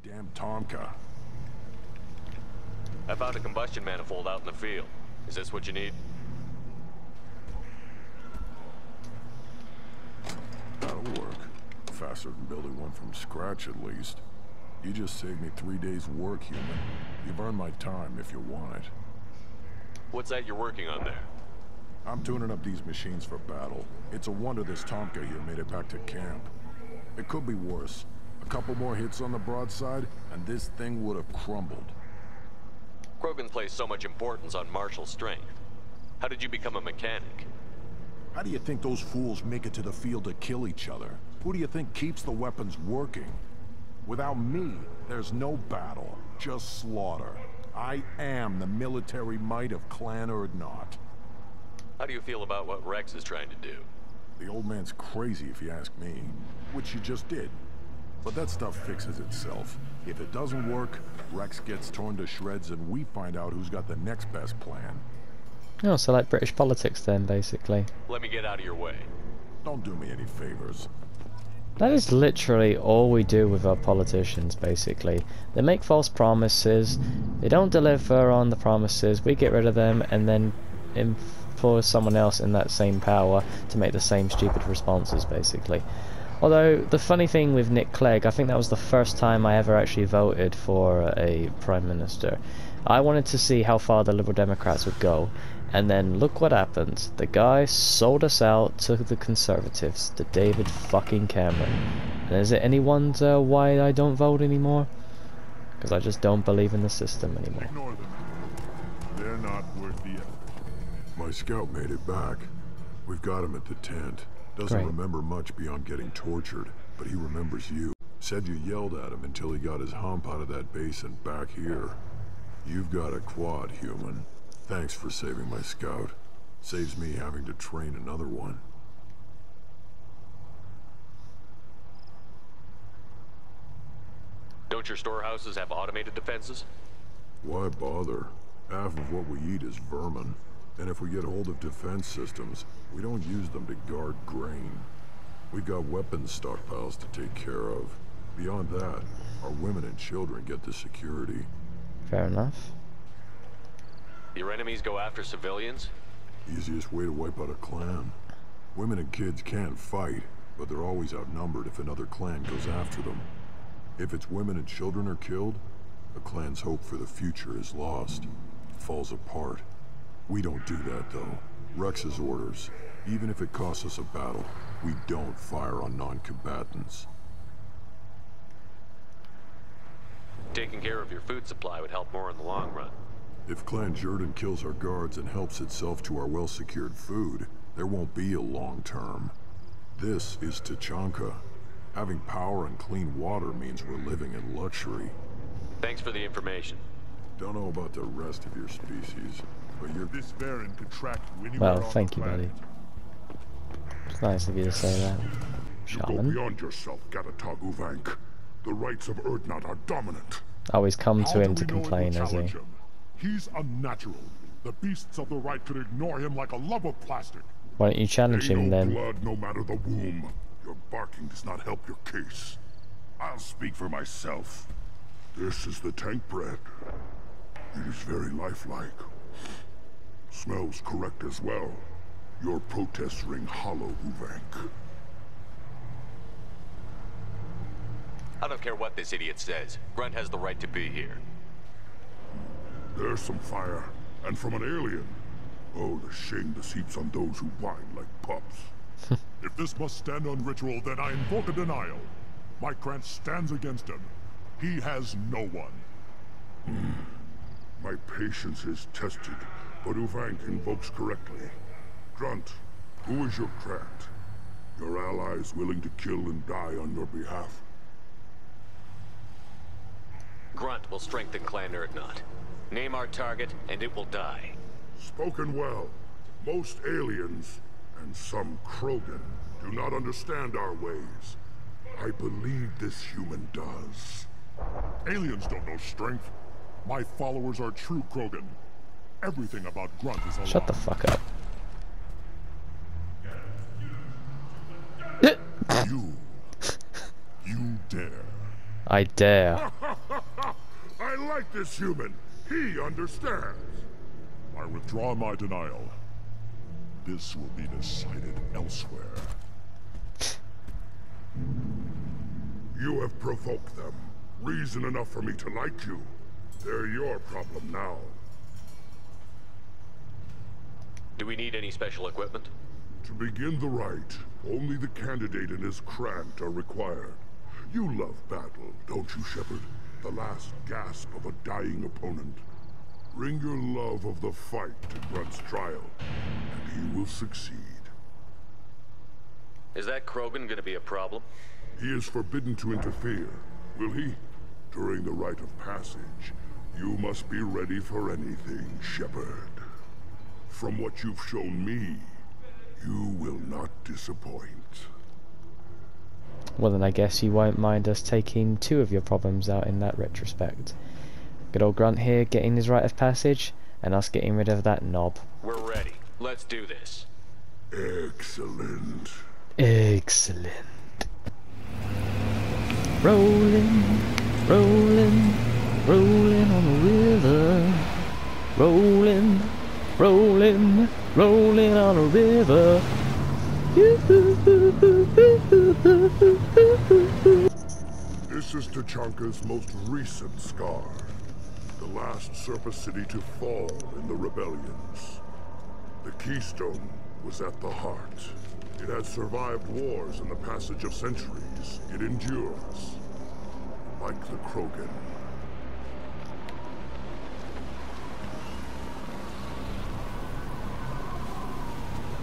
Damn Tomka. I found a combustion manifold out in the field. Is this what you need? That'll work. Faster than building one from scratch, at least. You just saved me 3 days' work, human. You've earned my time if you want it. What's that you're working on there? I'm tuning up these machines for battle. It's a wonder this Tomka here made it back to camp. It could be worse. A couple more hits on the broadside, and this thing would have crumbled. Krogan placed so much importance on martial strength. How did you become a mechanic? How do you think those fools make it to the field to kill each other? Who do you think keeps the weapons working? Without me, there's no battle, just slaughter. I am the military might of Clan Urdnot. How do you feel about what Rex is trying to do? The old man's crazy if you ask me, which you just did. But that stuff fixes itself. If it doesn't work, Rex gets torn to shreds and we find out who's got the next best plan. Oh, so like British politics then, basically. Let me get out of your way. Don't do me any favors. That is literally all we do with our politicians, basically. They make false promises, they don't deliver on the promises, we get rid of them, and then employ someone else in that same power to make the same stupid responses, basically. Although, the funny thing with Nick Clegg, I think that was the first time I ever actually voted for a Prime Minister. I wanted to see how far the Liberal Democrats would go, and then look what happened. The guy sold us out to the Conservatives, to David fucking Cameron. And is it any wonder why I don't vote anymore? Because I just don't believe in the system anymore. Ignore them. They're not worth the effort. My scout made it back. We've got him at the tent. Doesn't Great. remember much beyond getting tortured, but he remembers you. Said you yelled at him until he got his hump out of that base and back here. You've got a quad, human. Thanks for saving my scout. Saves me having to train another one. Don't your storehouses have automated defenses? Why bother? Half of what we eat is vermin. And if we get hold of defense systems, we don't use them to guard grain. We've got weapons stockpiles to take care of. Beyond that, our women and children get the security. Fair enough. Your enemies go after civilians? Easiest way to wipe out a clan. Women and kids can't fight, but they're always outnumbered if another clan goes after them. If its women and children are killed, the clan's hope for the future is lost. It falls apart. We don't do that, though. Rex's orders. Even if it costs us a battle, we don't fire on non-combatants. Taking care of your food supply would help more in the long run. If Clan Jordan kills our guards and helps itself to our well-secured food, there won't be a long term. This is Tachanka. Having power and clean water means we're living in luxury. Thanks for the information. Don't know about the rest of your species, but you're... This Baron could track you anywhere Well, on thank the you, buddy. planet. It's nice of you to say that. You go Shaman. beyond yourself, Gatatog Uvank. The rights of Urdnot are dominant. Always come to How him do to we know it will complain, has he? challenge him? He's unnatural. The beasts of the right could ignore him like a lump of plastic. Why don't you challenge Ain't him no then? blood, no matter the womb. Your barking does not help your case. I'll speak for myself. This is the tank bread. It is very lifelike. Smells correct as well. Your protests ring hollow, Uvank. I don't care what this idiot says. Grunt has the right to be here. There's some fire, and from an alien. Oh, the shame this heaps on those who whine like pups. If this must stand on ritual, then I invoke a denial. My Grant stands against him. He has no one. My patience is tested, but Uvank invokes correctly. Grunt, who is your Grant? Your allies willing to kill and die on your behalf? Grunt will strengthen Clan Urdnot. Name our target, and it will die. Spoken well. Most aliens, and some Krogan, do not understand our ways. I believe this human does. Aliens don't know strength. My followers are true Krogan. Everything about Grunt is a lie. Shut the fuck up. You dare. I dare. like this human. He understands. I withdraw my denial. This will be decided elsewhere. You have provoked them. Reason enough for me to like you. They're your problem now. Do we need any special equipment? To begin the rite, only the candidate and his Grunt are required. You love battle, don't you, Shepard? The last gasp of a dying opponent. Bring your love of the fight to Grunt's trial, and he will succeed. Is that Krogan gonna be a problem? He is forbidden to interfere, will he? During the rite of passage, you must be ready for anything, Shepard. From what you've shown me, you will not disappoint. Well then I guess you won't mind us taking 2 of your problems out in that retrospect. Good old Grunt here getting his rite of passage, and us getting rid of that knob. We're ready. Let's do this. Excellent. Excellent. Rolling, rolling, rolling on the river. Rolling, rolling, rolling on a river. This is Tachanka's most recent scar. The last surface city to fall in the rebellions. The Keystone was at the heart. It had survived wars and the passage of centuries. It endures. Like the Krogan.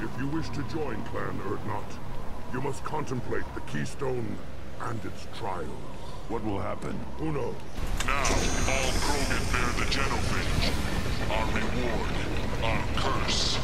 If you wish to join Clan Urdnot, you must contemplate the Keystone and its trials. What will happen? Who knows? Now, all Krogan bear the genophage. Our reward, our curse.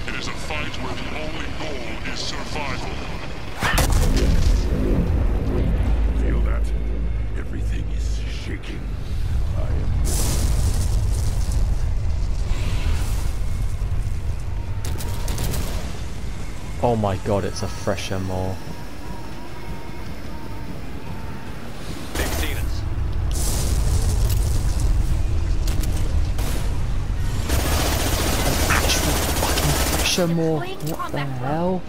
It is a fight where the only goal is survival. Feel that? Everything is shaking. I am... Oh my god, it's a fresher more. They've seen us. Actual fucking fresher more. What the hell?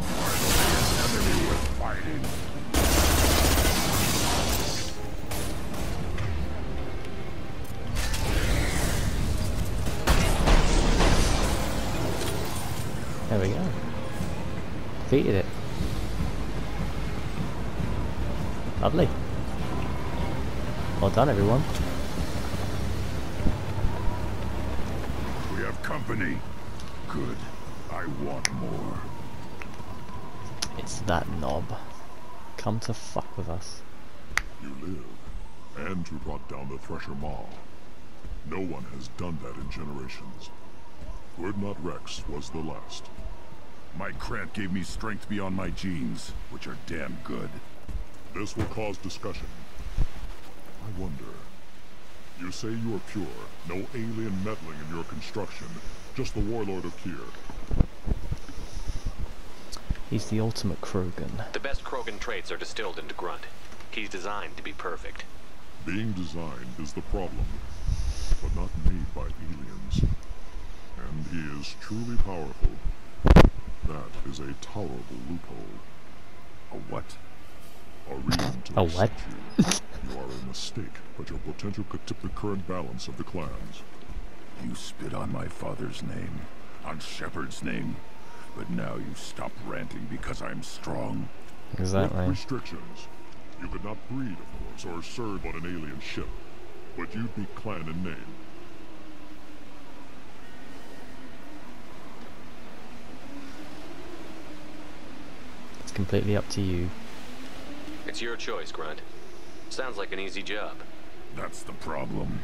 There we go. Defeated it. Lovely. Well done, everyone. We have company. Good. I want more. It's that knob. Come to fuck with us. You live, and who brought down the Thresher Maw. No one has done that in generations. Urdnot Rex was the last. My Grant gave me strength beyond my genes, which are damn good. This will cause discussion. I wonder. You say you are pure, no alien meddling in your construction, just the warlord of Tyr. He's the ultimate Krogan. The best Krogan traits are distilled into Grunt. He's designed to be perfect. Being designed is the problem, but not made by aliens. And he is truly powerful. That is a tolerable loophole. A what? A reason to A what? accept you. You are a mistake, but your potential could tip the current balance of the clans. You spit on my father's name, on Shepard's name, but now you stop ranting because I'm strong. Exactly. With restrictions. You could not breed, of course, or serve on an alien ship, but you'd be clan in name. It's completely up to you. It's your choice, Grunt. Sounds like an easy job. That's the problem.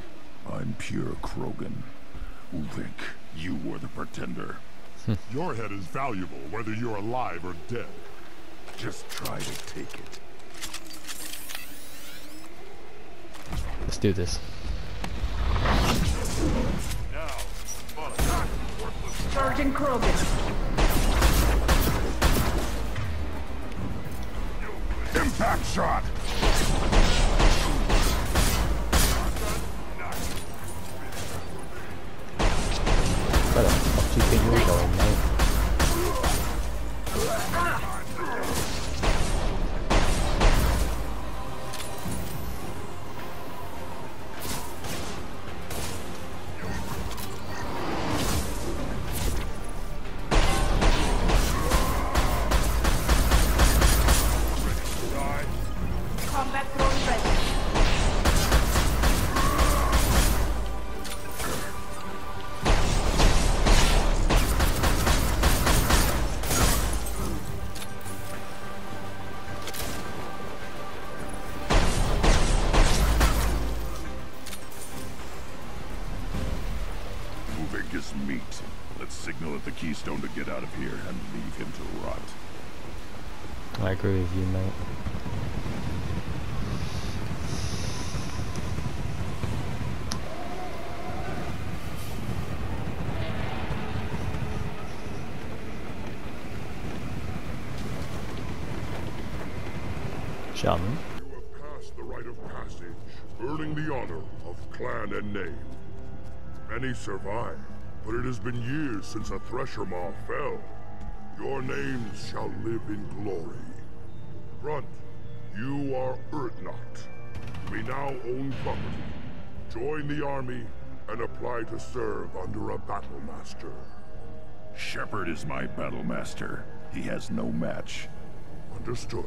I'm pure Krogan. Ulvik, you were the pretender. Your head is valuable, whether you're alive or dead. Just try to take it. Let's do this. Sergeant Krogan. Impact shot! his meat. Let's signal at the Keystone to get out of here and leave him to rot. I agree with you, mate. Shaman. You have passed the rite of passage, earning the honor of clan and name. Many survive, but it has been years since a Thresher Maw fell. Your names shall live in glory. Grunt, you are Urdnot. We now own property. Join the army and apply to serve under a battle master. Shepard is my battle master. He has no match. Understood.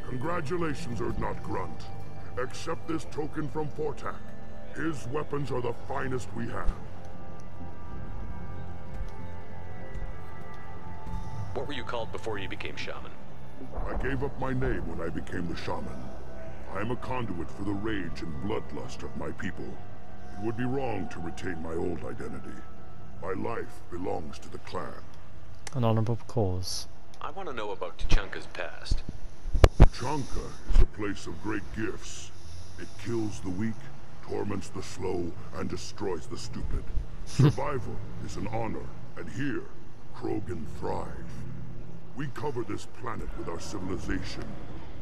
Congratulations, Urdnot Grunt. Accept this token from Fortak. His weapons are the finest we have. What were you called before you became shaman? I gave up my name when I became the shaman. I am a conduit for the rage and bloodlust of my people. It would be wrong to retain my old identity. My life belongs to the clan. An honorable cause. I want to know about Tuchanka's past. Tuchanka is a place of great gifts. It kills the weak, torments the slow, and destroys the stupid. Survival is an honor, and here, Krogan thrive. We cover this planet with our civilization,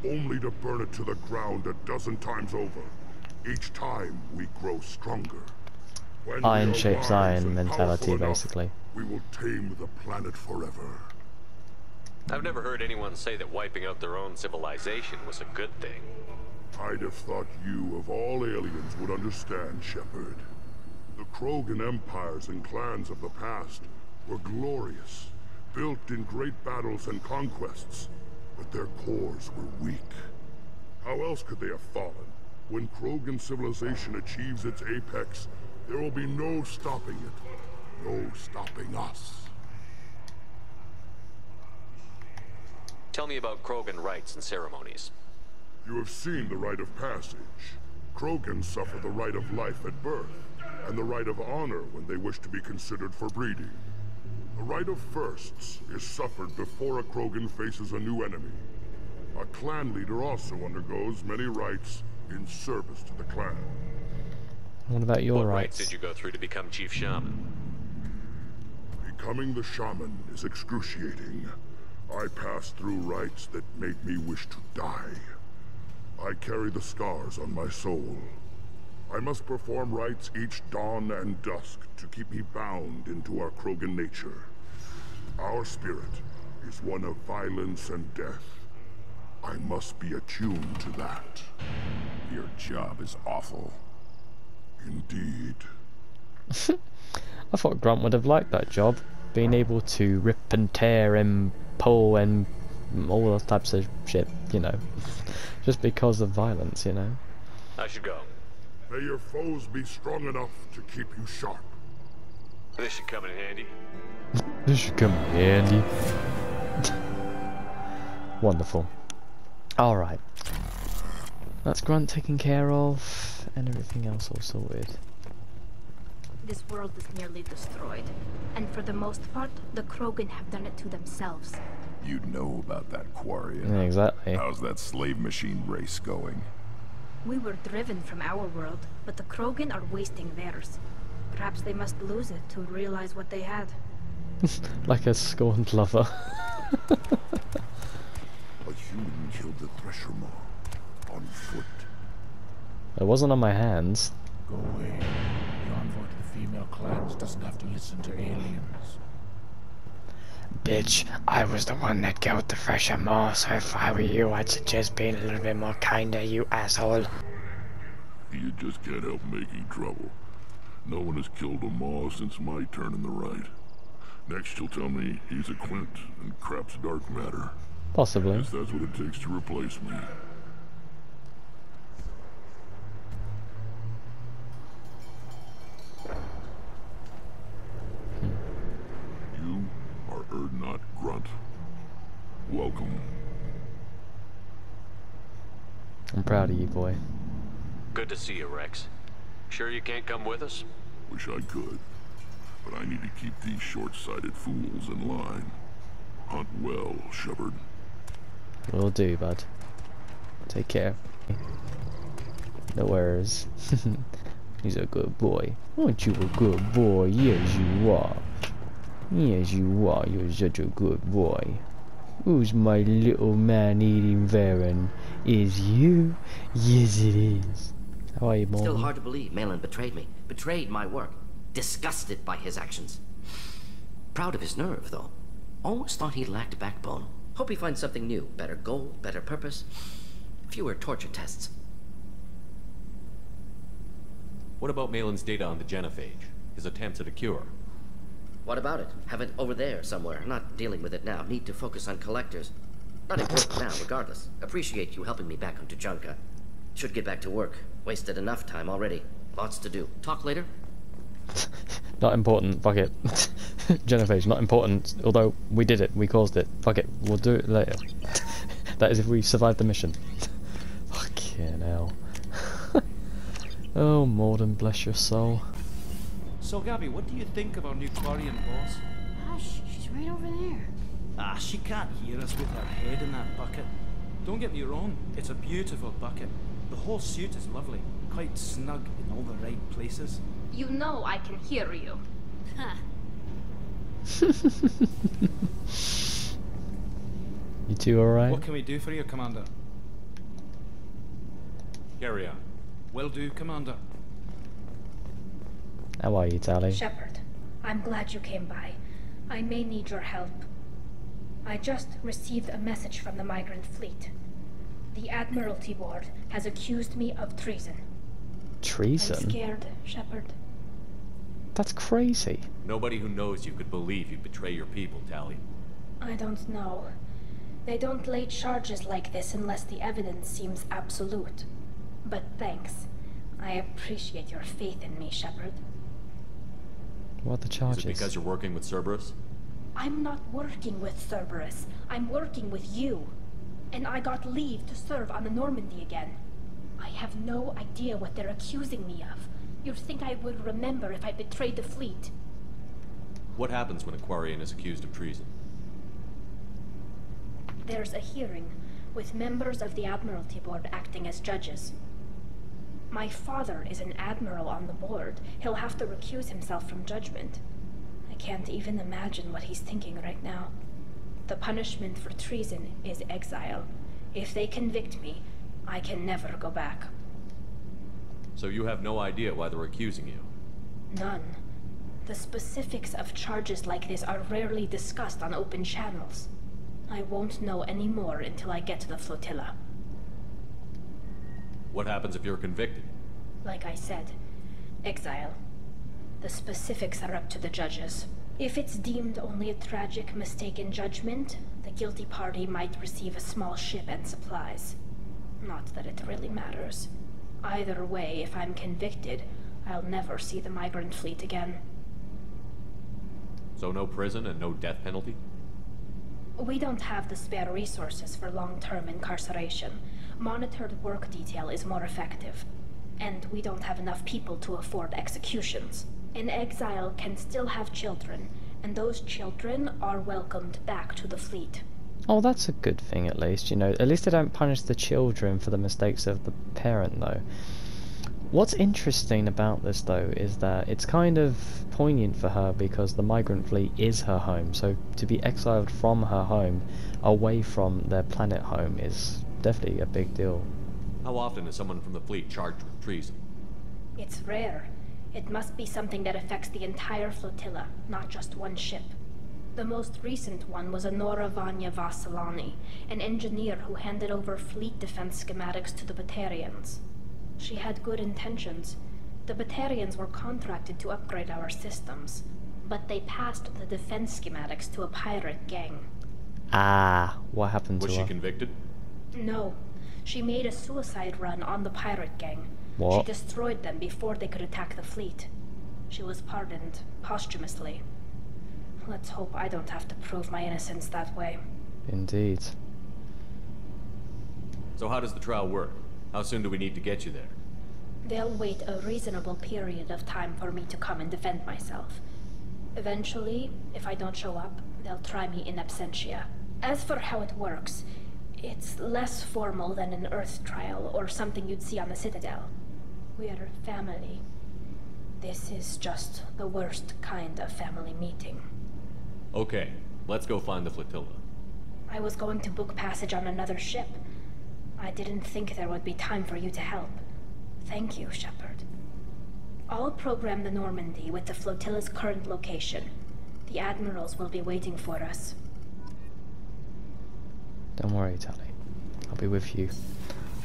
only to burn it to the ground a dozen times over. Each time, we grow stronger. When Iron we are shapes wise iron and mentality, powerful enough, basically. we will tame the planet forever. I've never heard anyone say that wiping out their own civilization was a good thing. I'd have thought you, of all aliens, would understand, Shepard. The Krogan empires and clans of the past were glorious, built in great battles and conquests, but their cores were weak. How else could they have fallen? When Krogan civilization achieves its apex, there will be no stopping it, no stopping us. Tell me about Krogan rites and ceremonies. You have seen the rite of passage. Krogan suffer the rite of life at birth, and the rite of honor when they wish to be considered for breeding. The rite of firsts is suffered before a Krogan faces a new enemy. A clan leader also undergoes many rites in service to the clan. What about your What rights? rites did you go through to become Chief Shaman? Becoming the shaman is excruciating. I passed through rites that made me wish to die. I carry the scars on my soul. I must perform rites each dawn and dusk to keep me bound into our Krogan nature. Our spirit is one of violence and death. I must be attuned to that. Your job is awful. Indeed. I thought Grunt would have liked that job, being able to rip and tear and pull and all those types of shit, you know, just because of violence, you know. I should go. May your foes be strong enough to keep you sharp. This should come in handy. This should come in handy. Wonderful. Alright. That's Grunt taken care of, and everything else all sorted. This world is nearly destroyed, and for the most part, the Krogan have done it to themselves. You'd know about that quarry. Yeah, exactly. How's that slave machine race going? We were driven from our world, but the Krogan are wasting theirs. Perhaps they must lose it to realize what they had. Like a scorned lover. A human killed the Thresher Maw on foot. It wasn't on my hands. Go away. The envoy to the female clans doesn't have to listen to aliens. Bitch, I was the one that killed the Thresher Maw, so if I were you, I'd suggest being a little bit more kinder, you asshole. You just can't help making trouble. No one has killed a Maw since my turn in the right. Next you'll tell me he's a Quint and crap's dark matter. Possibly. Guess that's what it takes to replace me. You are Urdnot Grunt. Welcome. I'm proud of you, boy. Good to see you, Rex. Sure you can't come with us? Wish I could. but I need to keep these short-sighted fools in line. Hunt well, Shepard. Will do, bud. Take care. No worries. He's a good boy. Aren't you a good boy? Yes, you are. Yes, you are. You're such a good boy. Who's my little man-eating Varen? Is you? Yes, it is. How are you, Morgan? Still hard to believe Malin betrayed me. Betrayed my work. Disgusted by his actions. Proud of his nerve, though. Always thought he lacked backbone. Hope he finds something new. Better goal, better purpose. Fewer torture tests. What about Malin's data on the genophage? His attempts at a cure? What about it? Have it over there somewhere. Not dealing with it now. Need to focus on collectors. Not important now, regardless. Appreciate you helping me back on Tuchanka. Should get back to work. Wasted enough time already. Lots to do. Talk later? Not important. Fuck it. Genophage, not important. Although we did it. We caused it. Fuck it. We'll do it later. That is if we survive the mission. Fucking hell. Oh, Morden, bless your soul. So, Gabby, what do you think of our new Quarian boss? Hush, she's right over there. Ah, she can't hear us with her head in that bucket. Don't get me wrong, it's a beautiful bucket. The whole suit is lovely, quite snug in all the right places. You know I can hear you. Huh. You two alright? What can we do for you, Commander? Carry on. Will do, Commander. How are you, Tally? Shepard, I'm glad you came by. I may need your help. I just received a message from the migrant fleet. The Admiralty Board has accused me of treason. Treason? I'm scared, Shepard. That's crazy. Nobody who knows you could believe you'd betray your people, Tally. I don't know. They don't lay charges like this unless the evidence seems absolute. But thanks. I appreciate your faith in me, Shepard. What are the charges? Is it because you're working with Cerberus? I'm not working with Cerberus. I'm working with you. And I got leave to serve on the Normandy again. I have no idea what they're accusing me of. You'd think I would remember if I betrayed the fleet. What happens when a Quarian is accused of treason? There's a hearing, with members of the Admiralty Board acting as judges. My father is an admiral on the board. He'll have to recuse himself from judgment. I can't even imagine what he's thinking right now. The punishment for treason is exile. If they convict me, I can never go back. So you have no idea why they're accusing you? None. The specifics of charges like this are rarely discussed on open channels. I won't know any more until I get to the flotilla. What happens if you're convicted? Like I said, exile. The specifics are up to the judges. If it's deemed only a tragic mistake in judgment, the guilty party might receive a small ship and supplies. Not that it really matters. Either way, if I'm convicted, I'll never see the migrant fleet again. So no prison and no death penalty? We don't have the spare resources for long-term incarceration. Monitored work detail is more effective. And we don't have enough people to afford executions. An exile can still have children, and those children are welcomed back to the fleet. Oh, that's a good thing at least, you know. At least they don't punish the children for the mistakes of the parent, though. What's interesting about this, though, is that it's kind of poignant for her because the migrant fleet is her home. So to be exiled from her home, away from their planet home, is definitely a big deal. How often is someone from the fleet charged with treason? It's rare. It must be something that affects the entire flotilla, not just one ship. The most recent one was Honora Vanya Vassilani, an engineer who handed over fleet defense schematics to the Batarians. She had good intentions. The Batarians were contracted to upgrade our systems, but they passed the defense schematics to a pirate gang. Ah, what happened to her? Was she convicted? No. She made a suicide run on the pirate gang. What? She destroyed them before they could attack the fleet. She was pardoned, posthumously. Let's hope I don't have to prove my innocence that way. Indeed. So how does the trial work? How soon do we need to get you there? They'll wait a reasonable period of time for me to come and defend myself. Eventually, if I don't show up, they'll try me in absentia. As for how it works, it's less formal than an Earth trial or something you'd see on the Citadel. We're family. This is just the worst kind of family meeting. Okay, let's go find the flotilla. I was going to book passage on another ship. I didn't think there would be time for you to help. Thank you, Shepard. I'll program the Normandy with the flotilla's current location. The admirals will be waiting for us. Don't worry, Tally. I'll be with you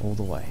all the way.